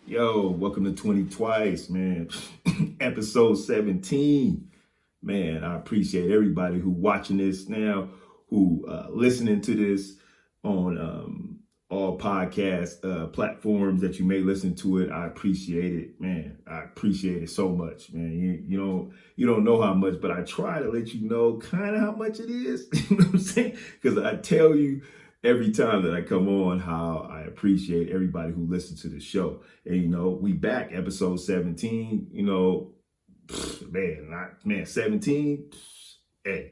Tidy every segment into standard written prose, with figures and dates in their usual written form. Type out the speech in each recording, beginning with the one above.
Yo, welcome to 20 Twice, man. Episode 17. Man, I appreciate everybody who watching this now, who listening to this on all podcast platforms that you may listen to it. I appreciate it, man. I appreciate it so much, man. You don't know how much, but I try to let you know kind of how much it is. You know what I'm saying? Because I tell you every time that I come on how I appreciate everybody who listens to the show. And we back, episode 17. Man, 17. Hey,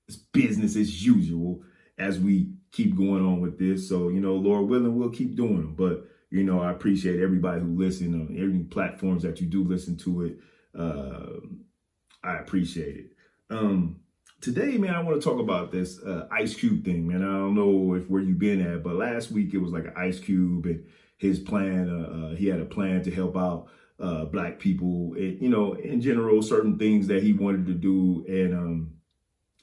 it's business as usual as we keep going on with this. So, Lord willing, we'll keep doing them. But, I appreciate everybody who listens on every platforms that you do listen to it. I appreciate it. Today, man, I want to talk about this Ice Cube thing, man. I don't know where you've been at, but last week it was like an Ice Cube and his plan. He had a plan to help out Black people, in general, certain things that he wanted to do.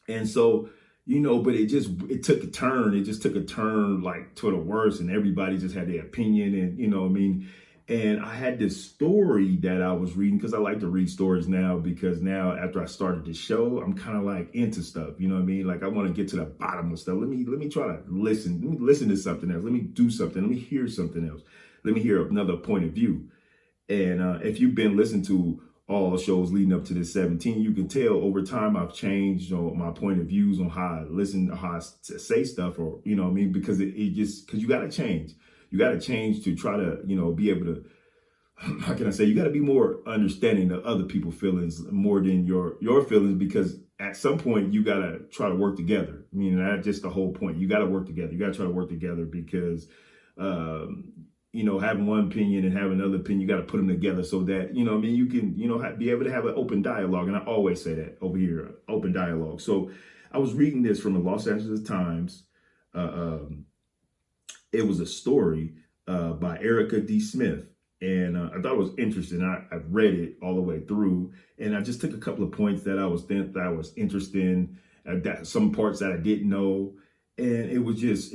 And so, but it took a turn. It just took a turn like to the worst, and everybody just had their opinion. And, and I had this story that I was reading because I like to read stories now, because now after I started the show, I'm kind of like into stuff. Like I want to get to the bottom of stuff. Let me try to listen. Let me listen to something else. Let me do something. Let me hear something else. Let me hear another point of view. And if you've been listening to all shows leading up to this 17, you can tell over time I've changed my point of views on how I listen, how I say stuff, or, because because you got to change. You got to change to try to, be able to, how can I say, you got to be more understanding of other people's feelings more than your feelings, because at some point you got to try to work together. That's just the whole point. You got to work together. You got to try to work together because, having one opinion and having another opinion, you got to put them together so that, you can, be able to have an open dialogue. And I always say that over here, open dialogue. So I was reading this from the Los Angeles Times. It was a story by Erica D. Smith. And I thought it was interesting. I've read it all the way through. And I just took a couple of points that I was interested in, some parts that I didn't know. And it was just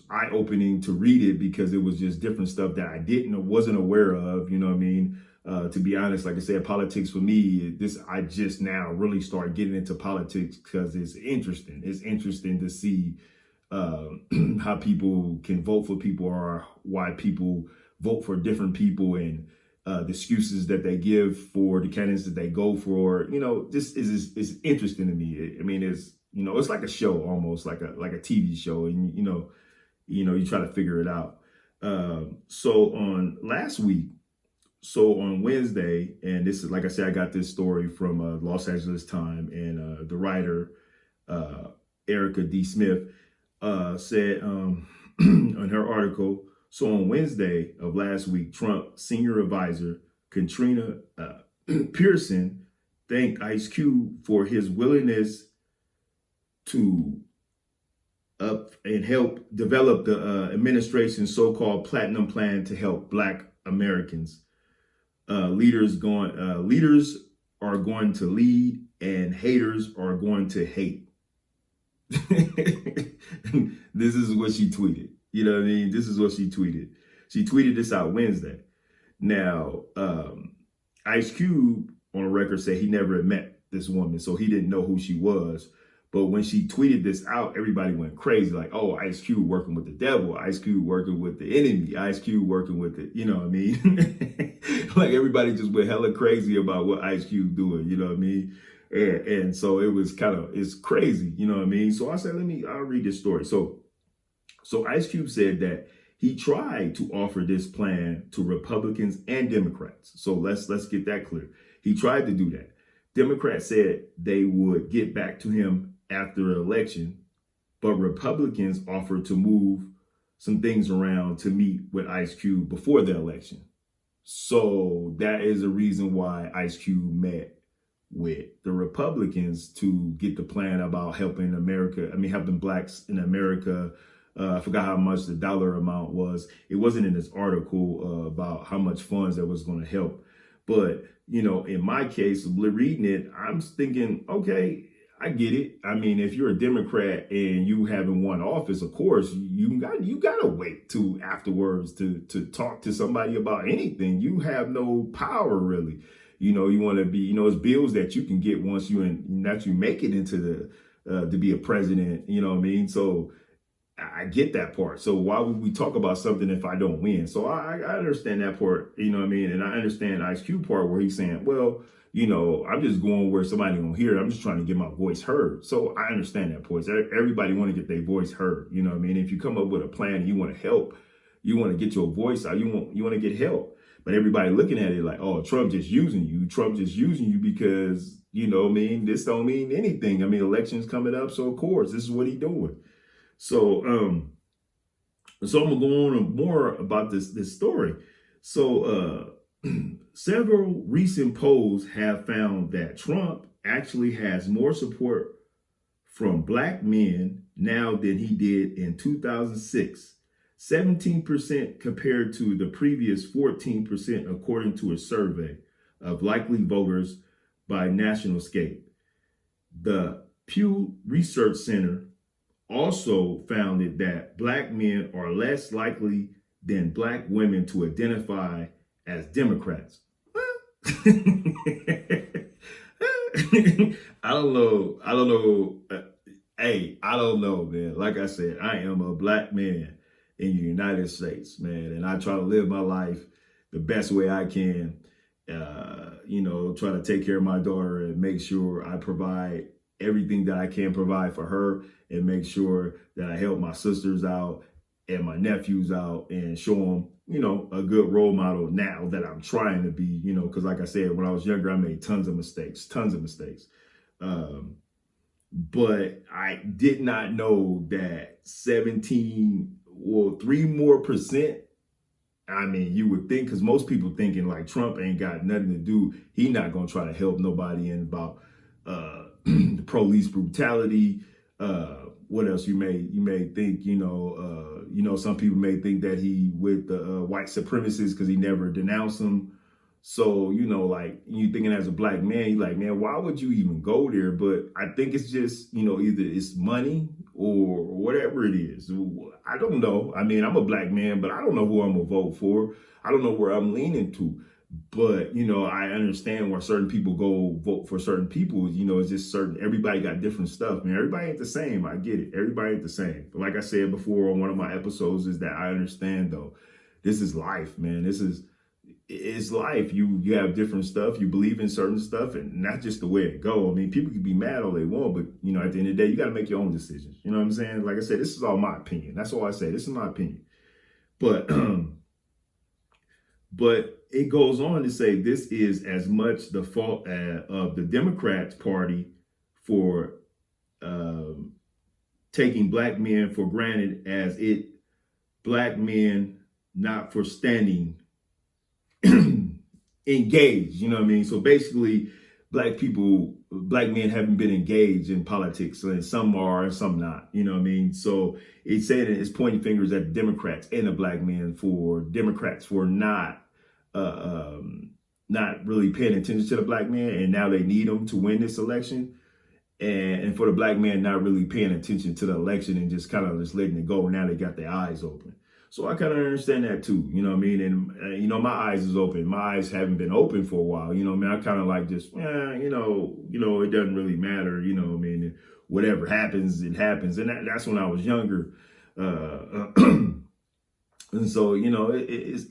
eye-opening to read it, because it was just different stuff that I wasn't aware of. To be honest, like I said, politics for me, I just now really started getting into politics because it's interesting. It's interesting to see how people can vote for people, or why people vote for different people, and the excuses that they give for the candidates that they go for. This is interesting to me. It's like a show, almost like a TV show, and you try to figure it out. So on Wednesday, and this is, like I said, I got this story from Los Angeles Times, and the writer Erica D. Smith said on her article. So on Wednesday of last week, Trump senior advisor Katrina Pearson thanked Ice Cube for his willingness to up and help develop the administration's so-called platinum plan to help Black Americans. Leaders are going to lead, and haters are going to hate. This is what she tweeted. You know what I mean? This is what she tweeted. She tweeted this out Wednesday. Now, Ice Cube on the record said he never had met this woman, so he didn't know who she was. But when she tweeted this out, everybody went crazy. Like, oh, Ice Cube working with the devil. Ice Cube working with the enemy. Ice Cube working with the, you know what I mean? Like, everybody just went hella crazy about what Ice Cube doing, you know what I mean? And so it's crazy, you know what I mean? So I said, I'll read this story. So Ice Cube said that he tried to offer this plan to Republicans and Democrats. So let's get that clear. He tried to do that. Democrats said they would get back to him after the election, but Republicans offered to move some things around to meet with Ice Cube before the election. So that is a reason why Ice Cube met with the Republicans to get the plan about helping Blacks in America. I forgot how much the dollar amount was. It wasn't in this article about how much funds that was going to help. But, in my case, reading it, I'm thinking, okay, I get it. I mean, if you're a Democrat and you haven't won office, of course, you gotta wait till afterwards to talk to somebody about anything. You have no power really. You know, you want to be, you know, it's bills that you can get once you make it into the to be a president. You know what I mean? So I get that part. So why would we talk about something if I don't win? So I understand that part. You know what I mean? And I understand Ice Cube part where he's saying, well, you know, I'm just going where somebody gonna hear it. I'm just trying to get my voice heard. So I understand that point. Everybody want to get their voice heard. You know what I mean? If you come up with a plan and you want to help, you want to get your voice out, you want to get help. But everybody looking at it like, oh, Trump just using you. Trump just using you because, you know what I mean, this don't mean anything. I mean, elections coming up, so of course, this is what he's doing. So I'm gonna go on more about this story. So several recent polls have found that Trump actually has more support from black men now than he did in 2006, 17% compared to the previous 14%, according to a survey of likely voters by National Scape. The Pew Research Center also found that black men are less likely than black women to identify as Democrats. I don't know. Hey, I don't know, man. Like I said, I am a black man in the United States, man. And I try to live my life the best way I can. You know, try to take care of my daughter and make sure I provide everything that I can provide for her and make sure that I help my sisters out and my nephews out and show them, you know, a good role model now that I'm trying to be, you know, because like I said, when I was younger, I made tons of mistakes. But I did not know that 3% more. I mean, you would think, because most people thinking like Trump ain't got nothing to do. He not going to try to help nobody in about the police brutality. What else you may think, you know, some people may think that he with the white supremacists because he never denounced them. So, you know, like you thinking as a black man, you're like, man, why would you even go there? But I think it's just, you know, either it's money or whatever it is. I don't know. I mean, I'm a black man, but I don't know who I'm gonna vote for. I don't know where I'm leaning to. But, you know, I understand why certain people go vote for certain people. You know, it's just everybody got different stuff, man. Everybody ain't the same. I get it. Everybody ain't the same. But like I said before on one of my episodes is that I understand, though, this is life, man. It's life. You have different stuff. You believe in certain stuff and not just the way it go. I mean, people can be mad all they want, but, you know, at the end of the day, you got to make your own decisions. You know what I'm saying? Like I said, this is all my opinion. That's all I say. This is my opinion. But it goes on to say this is as much the fault of the Democrats Party for taking black men for granted as black men not for standing engaged. You know what I mean? So basically, black men haven't been engaged in politics, and some are and some not. You know what I mean? So it's saying it's pointing fingers at the Democrats and the black men for not really paying attention to the black man, and now they need them to win this election, and for the black man not really paying attention to the election and just kind of just letting it go. Now they got their eyes open. So I kind of understand that too, you know what I mean? And, you know, my eyes is open. My eyes haven't been open for a while, you know what I mean? I kind of like just, you know, it doesn't really matter, you know what I mean? Whatever happens, it happens. And that's when I was younger. And so, you know,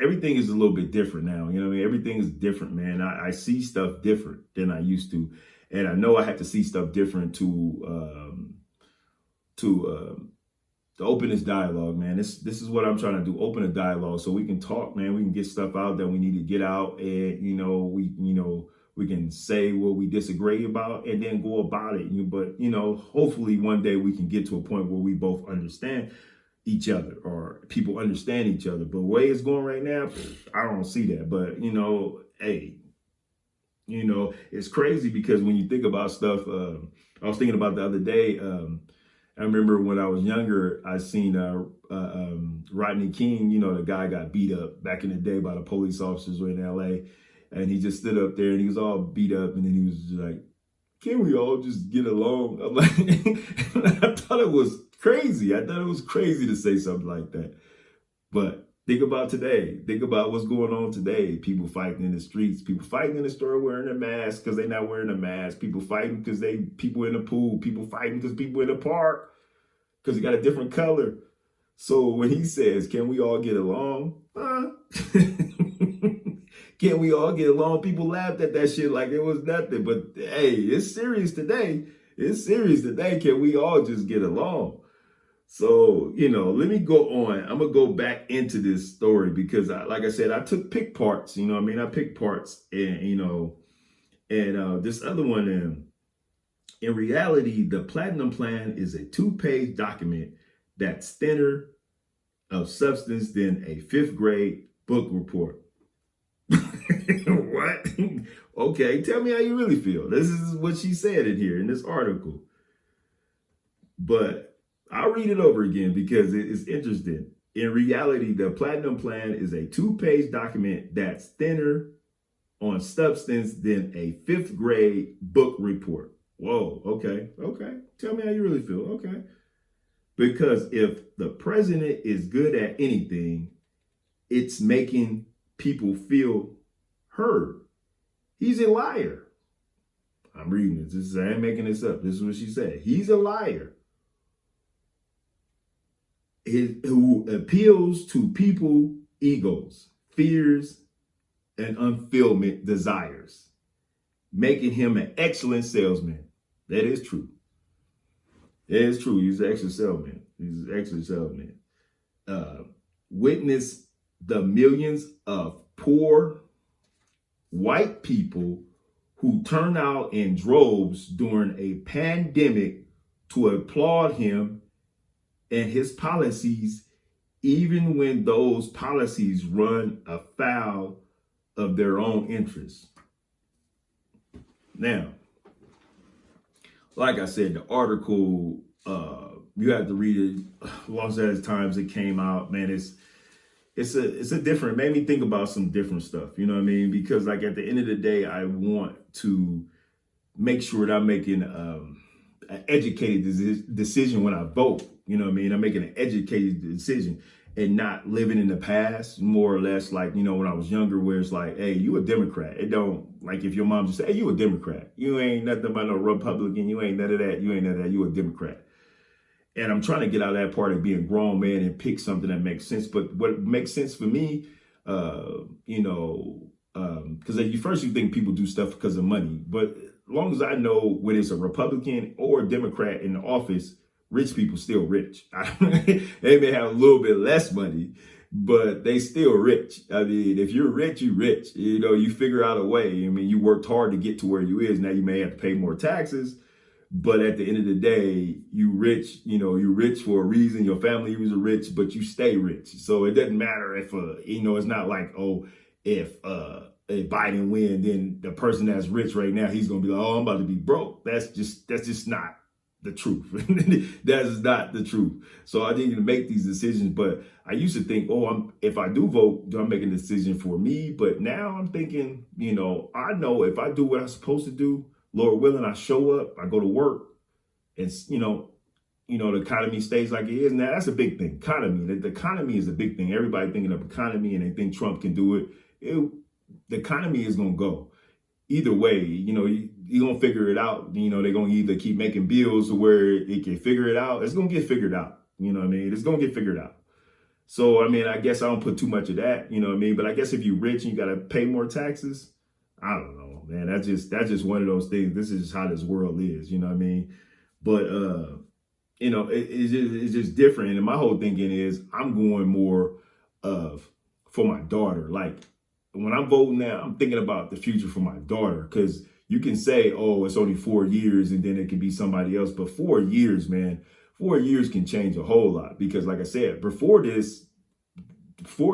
everything is a little bit different now, you know what I mean? Everything is different, man. I see stuff different than I used to. And I know I have to see stuff different to open this dialogue, man. This is what I'm trying to do. Open a dialogue so we can talk, man. We can get stuff out that we need to get out, and we can say what we disagree about and then go about it. But hopefully one day we can get to a point where we both understand each other, or people understand each other. But the way it's going right now, I don't see that. But hey, it's crazy because when you think about stuff, I was thinking about the other day. I remember when I was younger, I seen Rodney King, the guy got beat up back in the day by the police officers in LA. And he just stood up there and he was all beat up. And then he was just like, can we all just get along? I'm like, I thought it was crazy. I thought it was crazy to say something like that. But think about today. Think about what's going on today. People fighting in the streets. People fighting in the store wearing a mask because they're not wearing a mask. People fighting because people in the pool. People fighting because people in the park because they got a different color. So when he says, can we all get along? Can we all get along? People laughed at that shit like it was nothing. But hey, it's serious today. It's serious today. Can we all just get along? So, let me go on. I'm going to go back into this story because, like I said, I pick parts, I pick parts and, this other one, in reality, the Platinum Plan is a 2-page document that's thinner of substance than a 5th grade book report. What? Okay, tell me how you really feel. This is what she said in here in this article. But I'll read it over again because it's interesting. In reality, the Platinum Plan is a 2-page document that's thinner on substance than a 5th grade book report. Whoa, okay. Tell me how you really feel. Okay. Because if the president is good at anything, it's making people feel heard. He's a liar. I'm reading this. I ain't making this up. This is what she said. He's a liar who appeals to people, egos, fears, and unfulfillment desires, making him an excellent salesman. That is true. That is true. He's an excellent salesman. He's an excellent salesman. Witness the millions of poor white people who turn out in droves during a pandemic to applaud him and his policies, even when those policies run afoul of their own interests. Now, like I said, the article, you have to read it. Los Angeles Times, it came out, man. It's a different, made me think about some different stuff. You know what I mean? Because like at the end of the day, I want to make sure that I'm making an educated decision when I vote. You know what I mean? I'm making an educated decision and not living in the past, more or less like, when I was younger, where it's like, hey, you a Democrat. It don't, like if your mom just say, hey, you a Democrat. You ain't nothing about no Republican. You ain't none of that. You ain't none of that. You a Democrat. And I'm trying to get out of that part of being a grown man and pick something that makes sense. But what makes sense for me, because first you think people do stuff because of money. But as long as I know whether it's a Republican or a Democrat in the office, rich people still rich. They may have a little bit less money, but they still rich. I mean, if you're rich, you rich. You figure out a way. I mean, you worked hard to get to where you is. Now you may have to pay more taxes, but at the end of the day, you rich. You're rich for a reason. Your family was rich, but you stay rich. So it doesn't matter if it's not like, if Biden win, then the person that's rich right now, he's gonna be like, I'm about to be broke. That's just not the truth. That is not the truth. So I need to make these decisions. But I used to think, if I do vote, I'm making a decision for me. But now I'm thinking, I know if I do what I'm supposed to do, Lord willing, I show up, I go to work, and the economy stays like it is. Now that's a big thing. The economy is a big thing. Everybody thinking of economy and they think Trump can do it. The economy is gonna go. Either way, you're going to figure it out. They're going to either keep making bills to where it can figure it out. It's going to get figured out. You know what I mean? It's going to get figured out. So, I mean, I guess I don't put too much of that, you know what I mean? But I guess if you're rich and you got to pay more taxes, I don't know, man. That's just one of those things. This is how this world is, you know what I mean? But, it's just different. And my whole thinking is I'm going more for my daughter. Like when I'm voting now, I'm thinking about the future for my daughter, because you can say, it's only 4 years and then it can be somebody else. But 4 years, man, 4 years can change a whole lot. Because like I said, before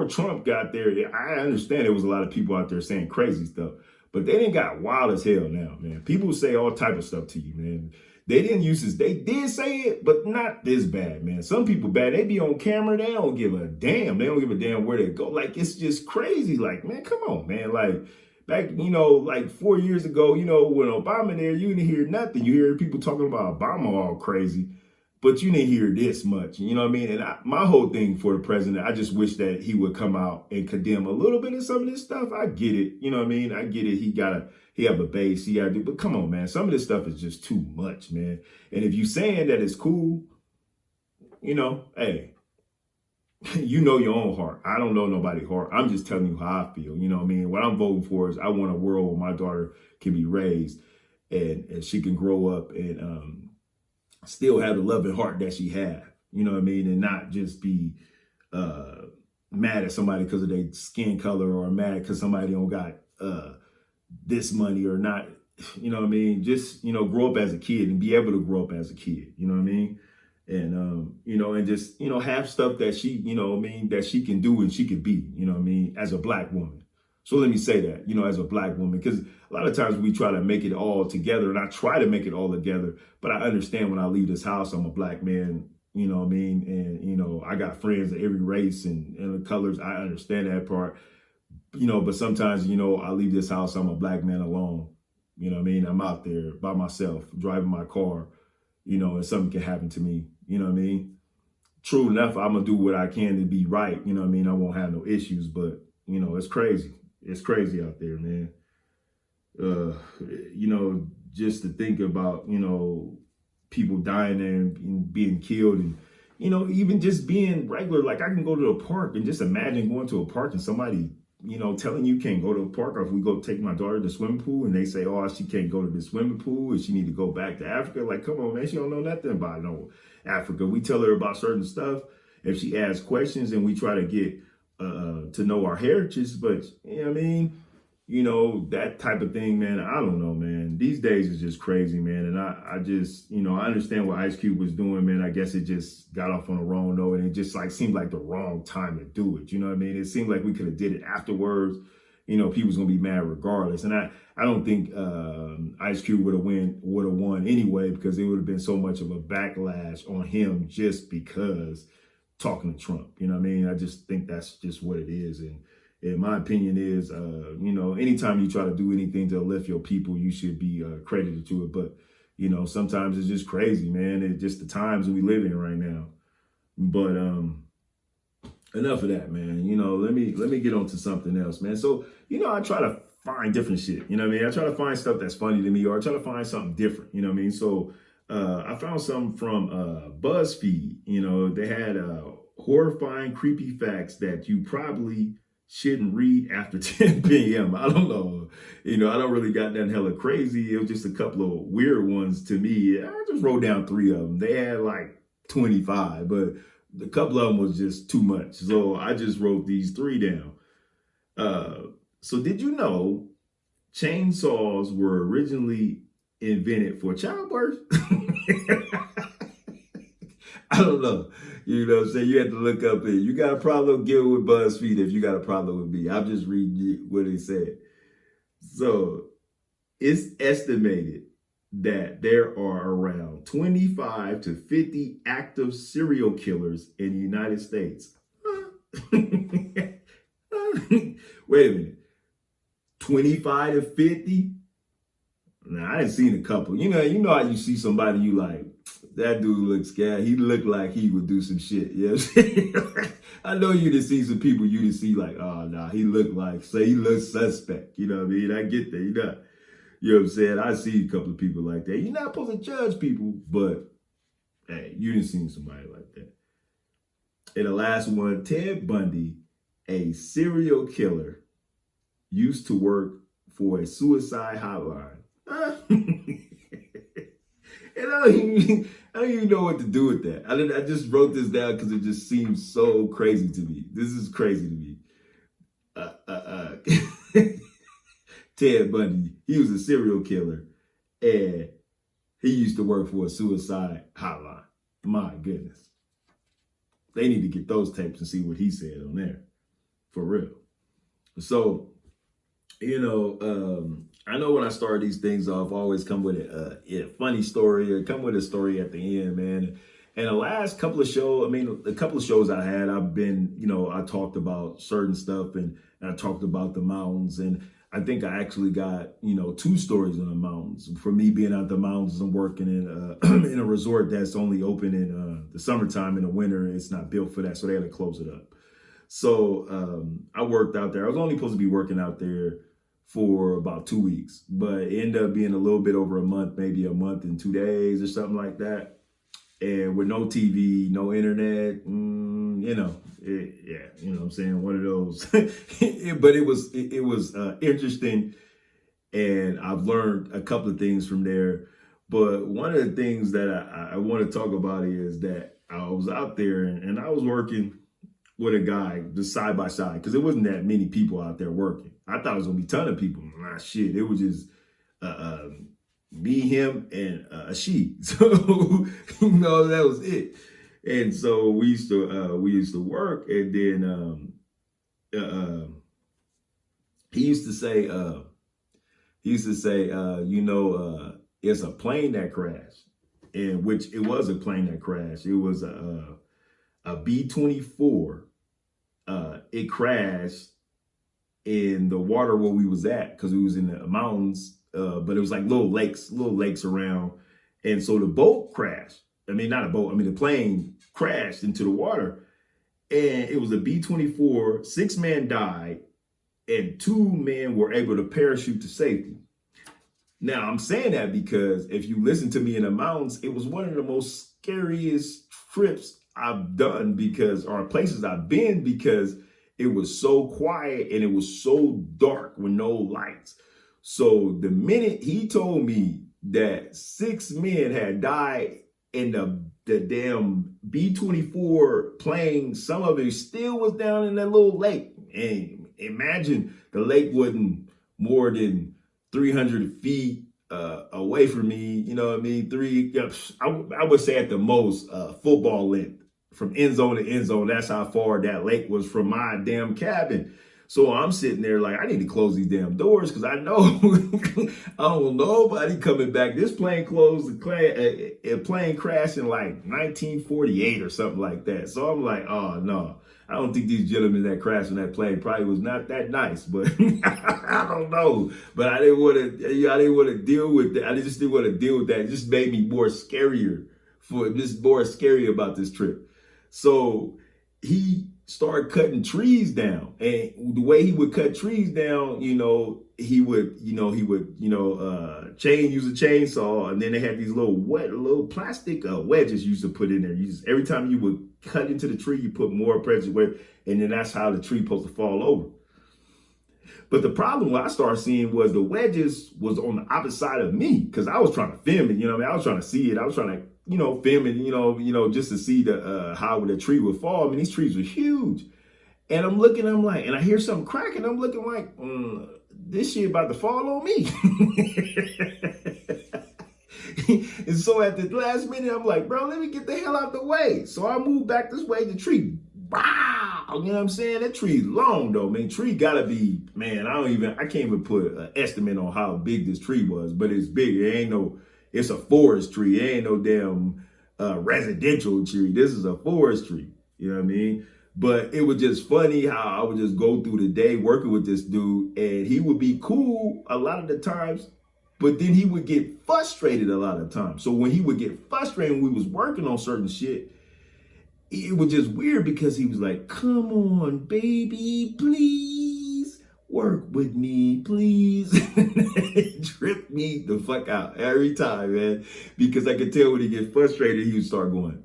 Trump got there, I understand there was a lot of people out there saying crazy stuff, but they didn't got wild as hell now, man. People say all type of stuff to you, man. They didn't use this. They did say it, but not this bad, man. Some people bad. They be on camera. They don't give a damn. They don't give a damn where they go. Like, it's just crazy. Like, man, come on, man. Like, back, like 4 years ago, when Obama there, you didn't hear nothing. You hear people talking about Obama all crazy, but you didn't hear this much. You know what I mean? And my whole thing for the president, I just wish that he would come out and condemn a little bit of some of this stuff. I get it. You know what I mean? I get it. He have a base. He got to do, but come on, man. Some of this stuff is just too much, man. And if you saying that it's cool, hey, you know your own heart. I don't know nobody's heart. I'm just telling you how I feel. You know what I mean? What I'm voting for is I want a world where my daughter can be raised and she can grow up and still have the loving heart that she had. You know what I mean? And not just be mad at somebody because of their skin color or mad because somebody don't got this money or not. You know what I mean? Just, grow up as a kid and be able to grow up as a kid. You know what I mean? And, and just, have stuff that she, that she can do and she can be, as a black woman. So let me say that, as a black woman, because a lot of times we try to make it all together, and I try to make it all together, but I understand when I leave this house, I'm a black man, you know what I mean? And, I got friends of every race and the colors. I understand that part, but sometimes, I leave this house, I'm a black man alone. You know what I mean? I'm out there by myself, driving my car, and something can happen to me. You know what I mean? True enough, I'm going to do what I can to be right. You know what I mean? I won't have no issues, but, it's crazy. It's crazy out there, man. Just to think about, people dying and being killed and, even just being regular. Like I can go to the park and just imagine going to a park and somebody, telling you can't go to a park, or if we go take my daughter to the swimming pool and they say, oh, she can't go to the swimming pool and she need to go back to Africa. Like, come on, man, she don't know nothing about no Africa. We tell her about certain stuff if she asks questions, and we try to get to know our heritage. But, you know what I mean? That type of thing, man, I don't know, man. These days is just crazy, man. And I just, I understand what Ice Cube was doing, man. I guess it just got off on the wrong note, and it just seemed like the wrong time to do it. You know what I mean? It seemed like we could have did it afterwards. People's gonna be mad regardless. And I don't think Ice Cube would have won anyway, because it would have been so much of a backlash on him just because talking to Trump. You know what I mean? I just think that's just what it is. And my opinion is, anytime you try to do anything to lift your people, you should be credited to it. But, sometimes it's just crazy, man. It's just the times we live in right now. But enough of that, man. Let me get on to something else, man. So, I try to find different shit. You know what I mean? I try to find stuff that's funny to me, or I try to find something different. You know what I mean? So I found something from BuzzFeed. They had horrifying, creepy facts that you probably shouldn't read after 10 p.m. I don't know. I don't really got that hella crazy. It was just a couple of weird ones to me. I just wrote down 3 of them. They had like 25, but a couple of them was just too much. So I just wrote these 3 down. So did you know chainsaws were originally invented for childbirth? I don't know. You know what I'm saying? You have to look up it. You got a problem, get with BuzzFeed if you got a problem with me. I'm just reading what it said. So it's estimated that there are around 25 to 50 active serial killers in the United States. Wait a minute. 25 to 50? Nah, I done seen a couple. You know how you see somebody, you like, that dude looks scared. He looked like he would do some shit. You know what I'm saying? I know you done see some people you done see like, oh, nah, he looks suspect. You know what I mean? I get that. You know what I'm saying? I see a couple of people like that. You're not supposed to judge people, but hey, you done seen somebody like that. And the last one, Ted Bundy, a serial killer, used to work for a suicide hotline. And I don't even know what to do with that. I just wrote this down because it just seems so crazy to me. This is crazy to me. Ted Bundy, he was a serial killer, and he used to work for a suicide hotline. My goodness. They need to get those tapes and see what he said on there. For real. So, I know when I start these things off, I always come with a funny story or come with a story at the end, man. And the last couple of shows, a couple of shows I had, I've been, I talked about certain stuff and I talked about the mountains. And I think I actually got, 2 stories in the mountains. For me being out the mountains and working in in a resort that's only open in the summertime. In the winter, it's not built for that, so they had to close it up. So I worked out there. I was only supposed to be working out there for about 2 weeks, but it ended up being a little bit over a month, maybe a month and 2 days or something like that. And with no TV, no internet, yeah, you know what I'm saying? One of those. But it was interesting, and I've learned a couple of things from there. But one of the things that I want to talk about is that I was out there and I was working with a guy just side by side, because there wasn't that many people out there working. I thought it was gonna be a ton of people. Nah, shit, it was just me, him, and a she. So that was it. And so we used to work, and then he used to say it's a plane that crashed, and which it was a plane that crashed. It was a B-24. It crashed in the water where we was at, because we was in the mountains, but it was like little lakes around. And so the boat crashed. The plane crashed into the water, and it was a B-24. 6 men died, and 2 men were able to parachute to safety. Now, I'm saying that because if you listen to me in the mountains, it was one of the most scariest trips I've done, or places I've been, because it was so quiet and it was so dark with no lights. So the minute he told me that 6 men had died in the damn B-24 plane, some of it still was down in that little lake. And imagine the lake wasn't more than 300 feet away from me. You know what I mean? I would say at the most football length. From end zone to end zone, that's how far that lake was from my damn cabin. So I'm sitting there like, I need to close these damn doors, because I know I don't want nobody coming back. This plane a plane crashed in like 1948 or something like that. So I'm like, oh no, I don't think these gentlemen that crashed in that plane probably was not that nice, but I don't know. But I didn't want to deal with that. I just didn't want to deal with that. It just made me more scary about this trip. So he started cutting trees down, and the way he would cut trees down, he would use a chainsaw, and then they had these little plastic wedges you used to put in there. Every time you would cut into the tree, you put more pressure weight, and then that's how the tree supposed to fall over. But the problem what I started seeing was the wedges was on the opposite side of me, because I was trying to film it. I was trying to see it. I was trying to film it, just to see how the tree would fall. I mean, these trees were huge. And I'm looking, and I hear something cracking. I'm looking like, this shit about to fall on me. And so at the last minute, I'm like, bro, let me get the hell out the way. So I moved back this way, the tree, wow, you know what I'm saying? That tree's long though, man. Tree gotta be, man, I can't even put an estimate on how big this tree was, but it's big. It's a forest tree. It ain't no damn residential tree. This is a forest tree. You know what I mean? But it was just funny how I would just go through the day working with this dude, and he would be cool a lot of the times, but then he would get frustrated a lot of times. So when he would get frustrated when we was working on certain shit, it was just weird, because he was like, come on, baby, please work with me, please. It tripped me the fuck out every time, man, because I could tell when he gets frustrated, he would start going,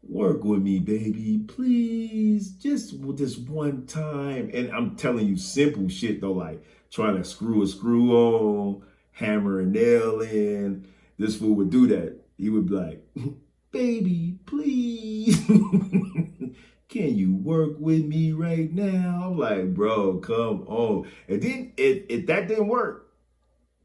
work with me, baby, please, just this one time. And I'm telling you, simple shit though, like trying to screw a screw on, hammer a nail in. This fool would do that. He would be like, baby, please, can you work with me right now? I'm like, bro, come on. And then if that didn't work,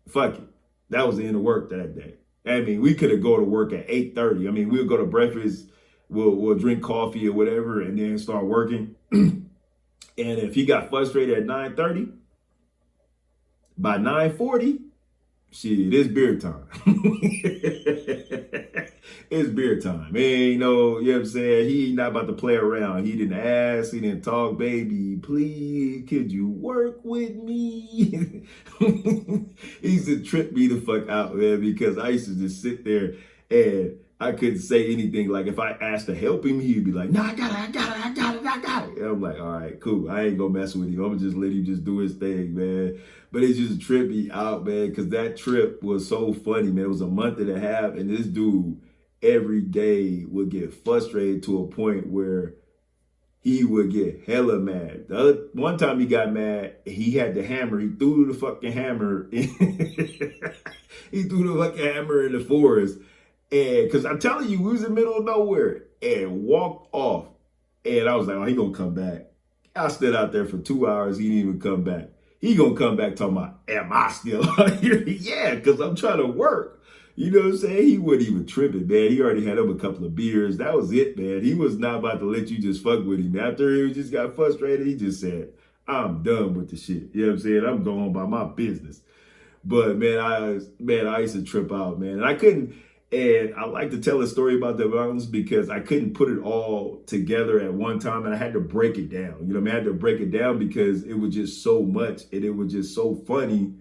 fuck it. That was the end of work that day. I mean, we could have go to work at 8:30. I mean, we'll go to breakfast, we'll drink coffee or whatever, and then start working. And if he got frustrated at 9:30, by 9:40, shit, it's beer time. It's beer time. Man, you know what I'm saying? He not about to play around. He didn't ask, he didn't talk, baby, please, could you work with me? He used to trip me the fuck out, man, because I used to just sit there and I couldn't say anything. Like if I asked to help him, he'd be like, no, I got it. And I'm like, all right, cool. I ain't gonna mess with him. I'm gonna just let him just do his thing, man. But it just tripped me out, man, because that trip was so funny, man. It was a month and a half, and this dude every day would get frustrated to a point where he would get hella mad. One time he got mad, he had the hammer. He threw the fucking hammer. He threw the fucking hammer in the forest. And because I'm telling you, we was in the middle of nowhere and walked off. And I was like, oh, he gonna come back. I stood out there for 2 hours. He didn't even come back. He gonna come back talking about, am I still out here? Yeah, because I'm trying to work. You know what I'm saying? He wasn't even tripping, man. He already had up a couple of beers. That was it, man. He was not about to let you just fuck with him. After he just got frustrated, he just said, I'm done with the shit. You know what I'm saying? I'm going by my business. But man, I used to trip out, man. And I couldn't, and I like to tell a story about the mountains because I couldn't put it all together at one time, and I had to break it down. You know what I mean? I had to break it down because it was just so much, and it was just so funny.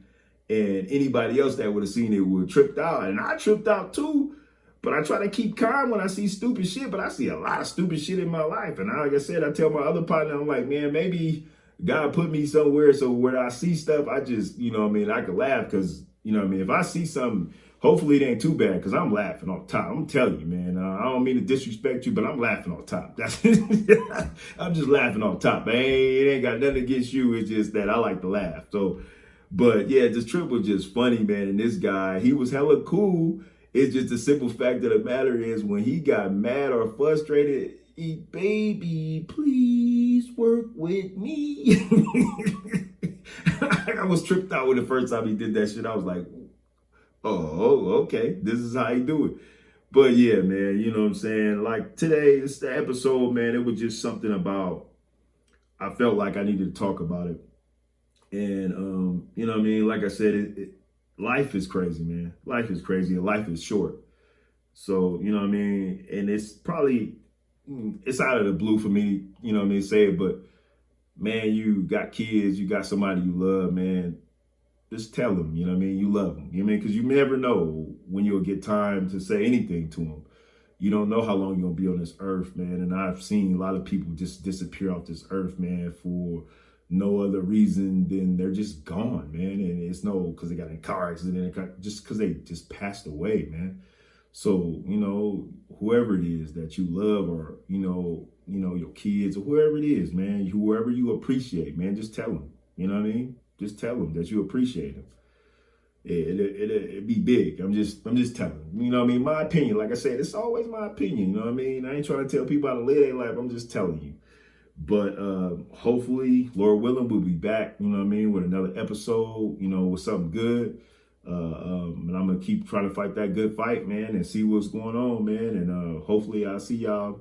And anybody else that would have seen it would have tripped out. And I tripped out too. But I try to keep calm when I see stupid shit. But I see a lot of stupid shit in my life. And like I said, I tell my other partner, I'm like, man, maybe God put me somewhere so where I see stuff, I just, you know what I mean, I can laugh because, you know what I mean, if I see something, hopefully it ain't too bad because I'm laughing off top. I'm telling you, man, I don't mean to disrespect you, but I'm laughing off top. That's I'm just laughing off top. It ain't got nothing against you. It's just that I like to laugh. So, but yeah, this trip was just funny, man. And this guy, he was hella cool. It's just the simple fact of the matter is when he got mad or frustrated, baby, please work with me. I was tripped out when the first time he did that shit. I was like, oh, okay, this is how he do it. But yeah, man, you know what I'm saying? Like today, it's the episode, man. It was just something about, I felt like I needed to talk about it. And, you know what I mean? Like I said, life is crazy, man. Life is crazy and life is short. So, you know what I mean? And it's probably, it's out of the blue for me, you know what I mean, say it, but man, you got kids, you got somebody you love, man. Just tell them, you know what I mean? You love them, you know what I mean? Because you never know when you'll get time to say anything to them. You don't know how long you're going to be on this earth, man. And I've seen a lot of people just disappear off this earth, man, for no other reason than they're just gone, man. And it's no because they got in a car accident, just because they just passed away, man. So, you know, whoever it is that you love or, you know, your kids or whoever it is, man, whoever you appreciate, man, just tell them, you know what I mean? Just tell them that you appreciate them. It'd be big. I'm just telling them, you know what I mean? My opinion, like I said, it's always my opinion, you know what I mean? I ain't trying to tell people how to live their life. I'm just telling you. But hopefully, Lord willing, we'll be back, you know what I mean, with another episode, you know, with something good. And I'm going to keep trying to fight that good fight, man, and see what's going on, man. And hopefully I'll see y'all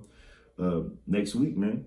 next week, man.